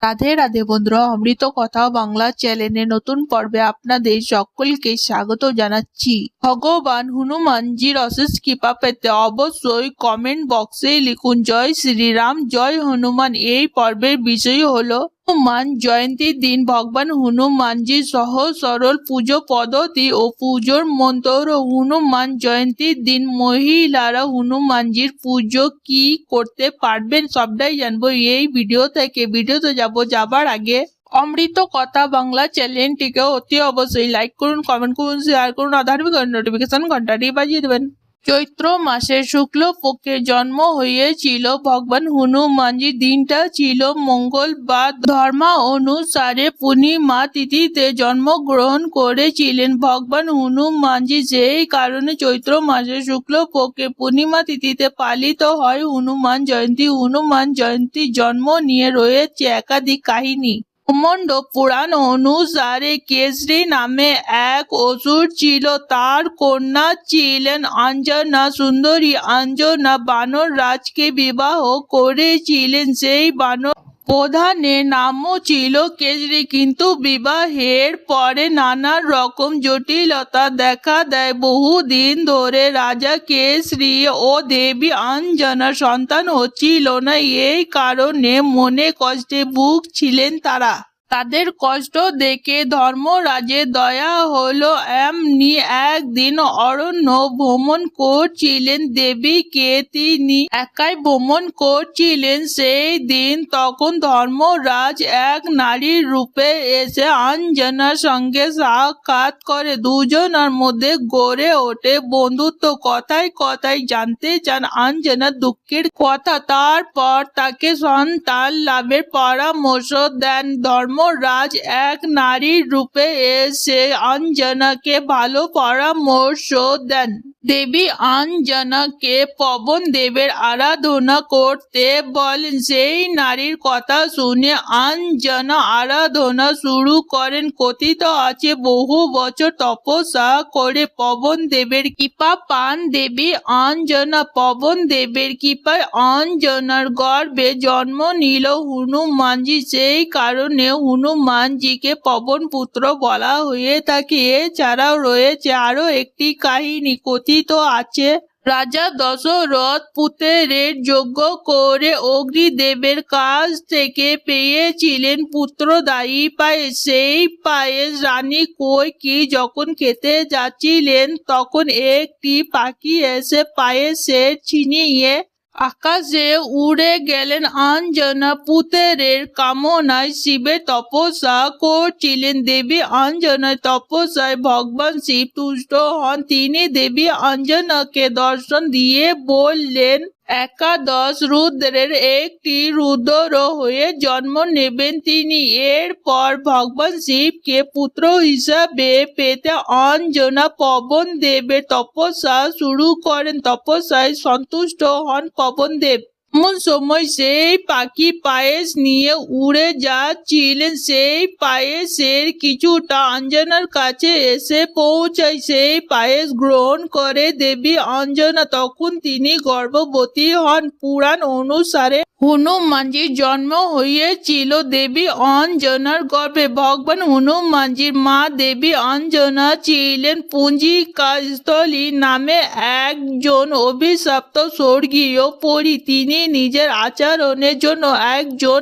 রাধে রাধে বন্ধুরা, অমৃত কথা বাংলা চ্যানেলে নতুন পর্বে আপনাদের সকলকে স্বাগত জানাচ্ছি। ভগবান হনুমানজির অশেষ কৃপা পেতে অবশ্যই কমেন্ট বক্সে লিখুন জয় শ্রীরাম, জয় হনুমান। এই পর্বের বিষয় হলো হনুমান জয়ন্তীর দিন ভগবান হনুমানজির সহজ সরল পুজো পদ্ধতি ও পুজোর মন্ত্র। হনুমান জয়ন্তীর দিন মহিলারা হনুমানজির পুজো কি করতে পারবেন সবটাই জানবো এই ভিডিও থেকে। ভিডিওতে যাবার আগে অমৃত কথা বাংলা চ্যানেলটিকে অতি অবশ্যই লাইক করুন, কমেন্ট করুন, শেয়ার করুন, ধার্মিক নোটিফিকেশন ঘন্টাটি বাজিয়ে দেবেন। চৈত্র মাসের শুক্ল পক্ষে জন্ম হয়েছিল ভগবান হনুমানজি। দিনটা ছিল মঙ্গলবার। ধর্ম অনুসারে পূর্ণিমা তিথিতে জন্মগ্রহণ করেছিলেন ভগবান হনুমানজি। সেই কারণে চৈত্র মাসের শুক্ল পক্ষে পূর্ণিমা তিথিতে পালিত হয় হনুমান জয়ন্তী। হনুমান জয়ন্তীর জন্ম নিয়ে রয়েছে একাধিক কাহিনী। ব্রহ্মাণ্ড পুরাণ অনুসারে কেশরী নামে এক অসুর ছিল। তার কন্যা ছিলেন অঞ্জনা সুন্দরী। অঞ্জনা বানর রাজকে বিবাহ করেছিলেন। সেই বানর প্রধানের নামও ছিল কেশরী। কিন্তু বিবাহের পরে নানা রকম জটিলতা দেখা দেয়। বহুদিন ধরে রাজা কেশরী ও দেবী অঞ্জনার সন্তান হচ্ছিল না। এই কারণে মনে কষ্টে ভুগছিলেন তারা। তাদের কষ্ট দেখে ধর্মরাজের দয়া হলো। এমনি একদিন অরণ্য ভ্রমণ করছিলেন দেবীকে তিনি একাই ভ্রমণ করছিলেন। সেই দিন তখন ধর্মরাজ এক নারীর রূপে এসে অঞ্জনার সঙ্গে সাক্ষাৎ করে। দুজনের মধ্যে গড়ে ওঠে বন্ধুত্ব। কথায় কথায় জানতে চান অঞ্জনার দুঃখের কথা। তারপর তাকে সন্তান লাভের পরামর্শ দেন। ধর্মরাজ এক নারীর রূপে এসে অঞ্জনাকে ভালো পরামর্শ দেন। দেবী অঞ্জনাকে পবন দেবের আরাধনা করতে বলেন। সেই নারীর কথা শুনে অঞ্জনা আরাধনা শুরু করেন। কথিত আছে বহু বছর তপস্যা করে পবন দেবের কৃপা পান দেবী অঞ্জনা। পবন দেবের কৃপায় অঞ্জনার গর্ভে জন্ম নিল হনুমানজি। সেই কারণে হনুমানজিকে পবন পুত্র বলা হয়ে থাকে। এছাড়াও রয়েছে আরো একটি কাহিনী। কথিত আছে রাজা দশরথ পুত্রের যজ্ঞ করে অগ্নিদেবের কাছ থেকে পেয়েছিলেন পুত্রদায়ী পায়েস। সেই পায়েস রানী কইকেয়ী যখন খেতে যাচ্ছিলেন তখন একটি পাখি এসে পায়েসের ছিনিয়ে আকাশে উড়ে গেলেন। অঞ্জনা পুত্রের কামনায় শিবের তপস্যা করছিলেন। দেবী অঞ্জনার তপস্যায় ভগবান শিব তুষ্ট হন। তিনি দেবী অঞ্জনাকে দর্শন দিয়ে বললেন একাদশ রুদ্রের একটি রুদ্র হয়ে জন্ম নেবেন তিনি। এরপর ভগবান শিবকে পুত্র হিসাবে পেতে অঞ্জনা পবন দেবের তপস্যা শুরু করেন। তপস্যায় সন্তুষ্ট হন পবন দেব। এমন সময় সেই পাখি পায়েস নিয়ে উড়ে যাচ্ছিলেন। সেই পায়েসের কিছুটা অঞ্জনার কাছে এসে পৌঁছায়। সেই পায়েস গ্রহণ করে দেবী অঞ্জনা। তখন তিনি গর্ভবতী হন। পুরাণ অনুসারে হনুমানজির জন্ম হয়েছিল দেবী অঞ্জনার গর্ভে। ভগবান হনুমানজির মা দেবী অঞ্জনা ছিলেন পুঞ্জিকা স্থলী নামে একজন অভিশপ্ত স্বর্গীয় পরী। তিনি নিজের আচরণের জন্য একজন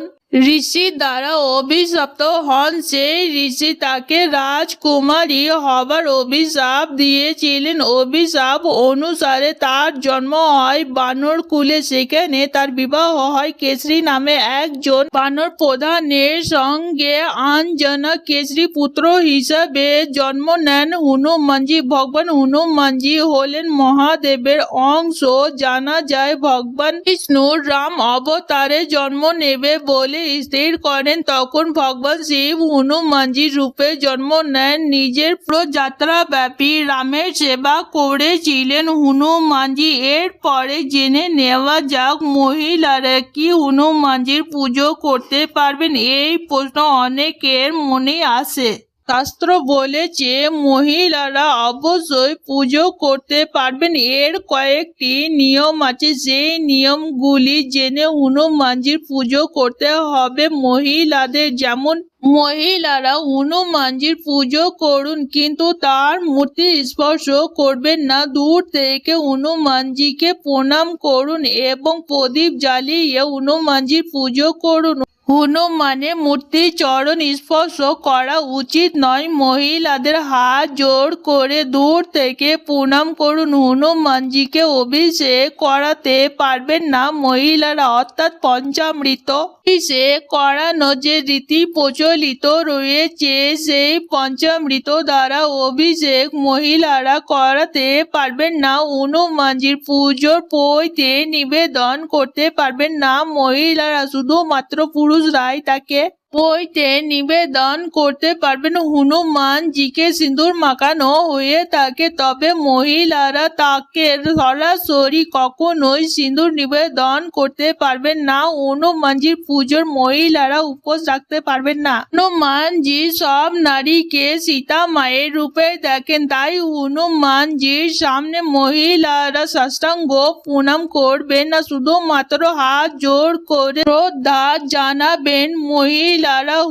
ঋষি দ্বারা অভিশপ্ত হন। সেই ঋষি তাকে রাজকুমারী হবার অভিশাপ দিয়েছিলেন। অভিশাপ অনুসারে তার জন্ম হয় বানর কুলে। সেখানে তার বিবাহ হয় কেশরী নামে একজন বানর প্রধানের সঙ্গে। অঞ্জনা কেশরী পুত্র হিসাবে জন্ম নেন হনুমানজি। ভগবান হনুমানজি হলেন মহাদেবের অংশ। জানা যায় ভগবান বিষ্ণুর রাম অবতারে জন্ম নেবে বলে স্থির করেন। তখন ভগবান শিব হনুমানজির রূপে জন্ম নেন। নিজের পুরো যাত্রা ব্যাপী রামের সেবা করেছিলেন হনুমানজি। এরপরে জেনে নেওয়া যাক মহিলারা কি হনুমানজির পুজো করতে পারবেন। এই প্রশ্ন অনেকের মনে আসে। শাস্ত্র বলেছে মহিলারা অবশ্যই পুজো করতে পারবেন। এর কয়েকটি নিয়ম আছে, সেই নিয়মগুলি জেনে হনুমানজির পুজো করতে হবে মহিলাদের। যেমন মহিলারা হনুমানজির পুজো করুন, কিন্তু তার মূর্তি স্পর্শ করবেন না। দূর থেকে হনুমানজিকে প্রণাম করুন এবং প্রদীপ জ্বালিয়ে হনুমানজির পুজো করুন। হনুমানের মূর্তি চরণ স্পর্শ করা উচিত নয়। মহিলাদের হাত জোড় করে দূর থেকে প্রণাম করুন। হনুমানজিকে অভিষেক করাতে পারবেন না মহিলারা, অর্থাৎ পঞ্চামৃত অভিষেক করানো যে রীতি প্রচলিত রয়েছে, সেই পঞ্চামৃত দ্বারা অভিষেক মহিলারা করাতে পারবেন না। হনুমানজির পুজোর পৈতে নিবেদন করতে পারবেন না মহিলারা, শুধুমাত্র পুরুষরাই তাকে পৈতে নিবেদন করতে পারবেন। হনুমানজিকে সিঁদুর মাখানো হয়ে থাকে, তবে মহিলারা তাকে সরাসরি কখনোই সিঁদুর নিবেদন করতে পারবেন না। হনুমানজির পুজোর মহিলারা উপোস রাখতে পারবেন না। হনুমানজি সব নারীকে সীতা মায়ের রূপে দেখেন, তাই হনুমানজির সামনে মহিলারা সাষ্টাঙ্গ প্রণাম করবেন না, শুধুমাত্র হাত জোড় করে শ্রদ্ধা জানাবেন। মহিলারা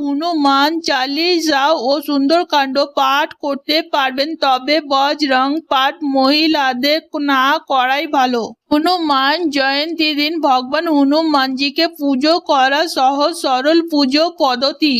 হনুমান চালিসা ও সুন্দরকাণ্ড পাঠ করতে পারবেন, তবে বজরং পাঠ মহিলাদের না করাই ভালো। হনুমান জয়ন্তী দিন ভগবান হনুমানজিকে পুজো করা সহজ সরল পুজো পদ্ধতি।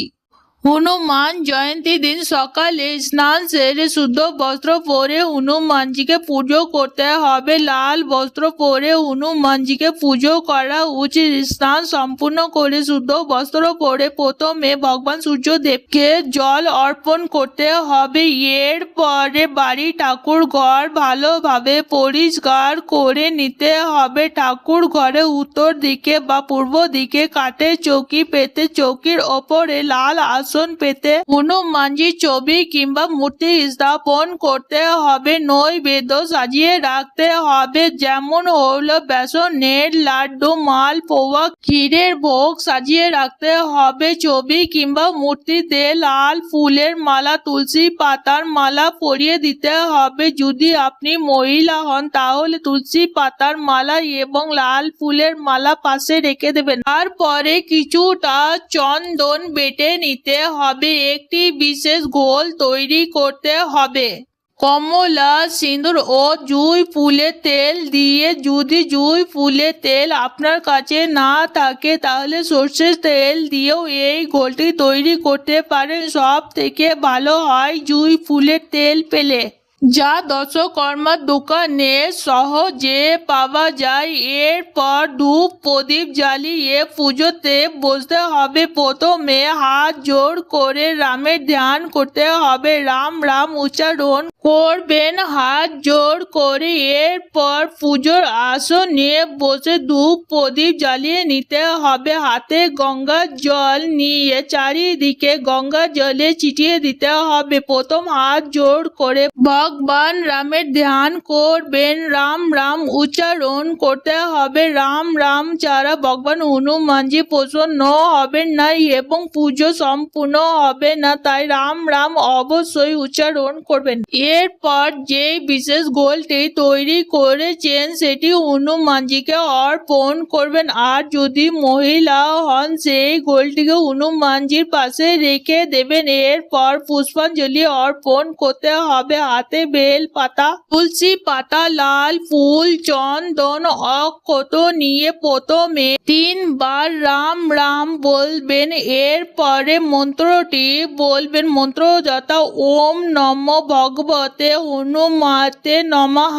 হনুমান জয়ন্তী দিন সকালে স্নান সেরে শুদ্ধ বস্ত্র পরে হনুমানজিকে পুজো করতে হবে। লাল বস্ত্র পরে হনুমানজিকে পুজো করা উচিত। স্নান সম্পূর্ণ করে শুদ্ধ বস্ত্র পরে প্রথমে ভগবান সূর্যদেবকে জল অর্পণ করতে হবে। এরপরে বাড়ি ঠাকুর ঘর ভালোভাবে পরিষ্কার করে নিতে হবে। ঠাকুর ঘরে উত্তর দিকে বা পূর্ব দিকে কাঠের চৌকি পেতে চৌকির ওপরে লাল আসন পেতে হনুমানজির ছবি কিংবা মূর্তি স্থাপন করতে হবে। নৈবেদ্য সাজিয়ে রাখতে হবে, যেমন হলো বেসনের লাড্ডু, মালপোয়া, ক্ষীরের ভোগ সাজিয়ে রাখতে হবে। ছবি কিংবা মূর্তিতে লাল ফুলের মালা, তুলসী পাতার মালা পরিয়ে দিতে হবে। যদি আপনি মহিলা হন তাহলে তুলসী পাতার মালা এবং লাল ফুলের মালা পাশে রেখে দেবেন। তারপরে কিছুটা চন্দন বেটে নিতে হবে। একটি বিশেষ ঘোল তৈরি করতে হবে। কমলা, সিঁদুর ও জুঁই ফুলের তেল দিয়ে, যদি জুঁই ফুলের তেল আপনার কাছে না থাকে তাহলে সর্ষের তেল দিয়েও এই ঘোলটি তৈরি করতে পারেন। সব থেকে ভালো হয় জুঁই ফুলের তেল পেলে, যা দশকর্মার দোকানে সহজে পাওয়া যায়। এরপর ধূপ প্রদীপ জ্বালিয়ে পুজোতে বসতে হবে। প্রথমে হাত জোড় করে রামের ধ্যান করতে হবে। রাম রাম উচ্চারণ করবেন হাত জোড় করে। এরপর পুজোর আসনে বসে ধূপ প্রদীপ জ্বালিয়ে নিতে হবে। হাতে গঙ্গার জল নিয়ে চারিদিকে গঙ্গা জলে ছিটিয়ে দিতে হবে। প্রথম হাত জোড় করে ভগবান রামের ধ্যান করবেন। রাম রাম উচ্চারণ করতে হবে। রাম রাম ছাড়া ভগবান হনুমানজি প্রসন্ন হবেন না এবং পুজো সম্পূর্ণ হবে না, তাই রাম রাম অবশ্যই উচ্চারণ করবেন। এরপর যে বিশেষ গোলটি তৈরি করেছেন সেটি হনুমানজিকে অর্পণ করবেন। আর যদি মহিলা হন সেই গোলটিকে হনুমানজির পাশে রেখে দেবেন। এরপর পুষ্পাঞ্জলি অর্পণ করতে হবে। হাতে বেল পাতা, তুলসী পাতা, লাল ফুল, চন্দন, অক্ষত নিয়ে প্রথমে 3 বার রাম রাম বলবেন। এরপরে মন্ত্রটি বলবেন, মন্ত্র যথা ওম নমো ভগবতে হনুমতে নমঃ।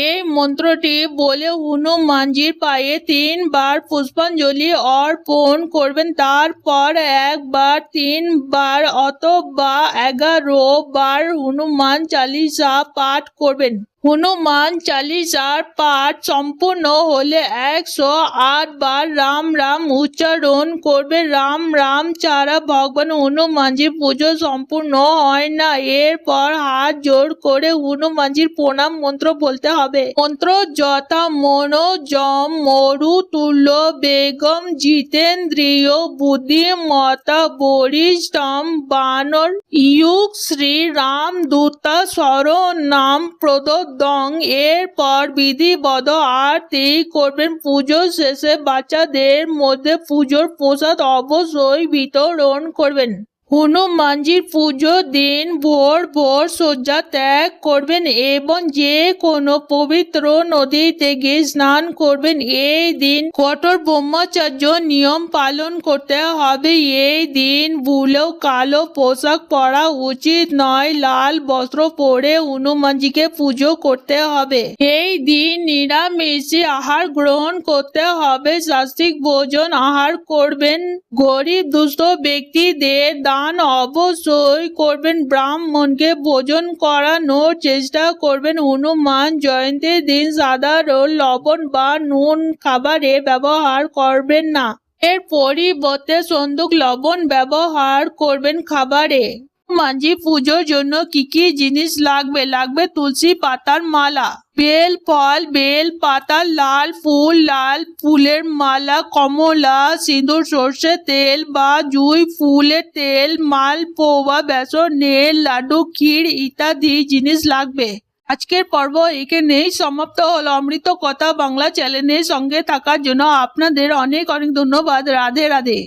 এই মন্ত্রটি বলে হনুমানজির পায়ে 3 বার পুষ্পাঞ্জলি অর্পণ করবেন। তারপর 1 বার, 3 বার অথবা 11 বার হনুমান চালিসা পাঠ করবেন। হনুমান চালিসার পাঠ সম্পূর্ণ হলে 108 বার রাম রাম উচ্চারণ করবে। রাম রাম ছাড়া ভগবান হনুমানজির পুজো সম্পূর্ণ হয় না। এরপর হাত জোড় করে হনুমানজির প্রণাম মন্ত্র বলতে হবে। মন্ত্র যথা মনোজম মরু তুল্য বেগম জিতেন্দ্রিয় বুদ্ধিমতা বরিষ্ঠম বানর ইয়ুক শ্রী রাম দূতা শরণ নাম প্রদোদং। এরপর বিধিবদ্ধ আরতি করবেন। পুজো শেষে বাচ্চাদের মধ্যে পুজোর প্রসাদ অবশ্যই বিতরণ করবেন। হনুমানজির পুজো দিন ভোর ভোর শয্যা ত্যাগ করবেন এবং যে কোনো পবিত্র নদীতে গিয়ে স্নান করবেন। এই দিন কঠোর ব্রহ্মচর্য নিয়ম পালন করতে হবে। এই দিন ভুলেও কালো পোশাক পরা উচিত নয়। লাল বস্ত্র পরে হনুমানজিকে পুজো করতে হবে। এই দিন নিরামিষী আহার গ্রহণ করতে হবে। সাত্ত্বিক ভোজন আহার করবেন। গরিব দুস্থ ব্যক্তিদের দান অবশ্যই করবেন। ব্রাহ্মণকে ভোজন করানোর চেষ্টা করবেন। হনুমান জয়ন্তীর দিন সাধারণ লবণ বা নুন খাবারে ব্যবহার করবেন না। এর পরিবর্তে সন্দুক লবণ ব্যবহার করবেন খাবারে। হনুমানজি পুজোর জন্য কি কি জিনিস লাগবে? তুলসী পাতার মালা, বেল ফল, বেল পাতা, লাল ফুলের মালা, কমলা, সিঁদুর, সর্ষে তেল বা জুঁই ফুলের তেল, মালপোয়া, বেসনের লাড্ডু, ক্ষীর ইত্যাদি জিনিস লাগবে। আজকের পর্ব এখানেই সমাপ্ত হলো। অমৃত কথা বাংলা চ্যানেলের সঙ্গে থাকার জন্য আপনাদের অনেক অনেক ধন্যবাদ। রাধে রাধে।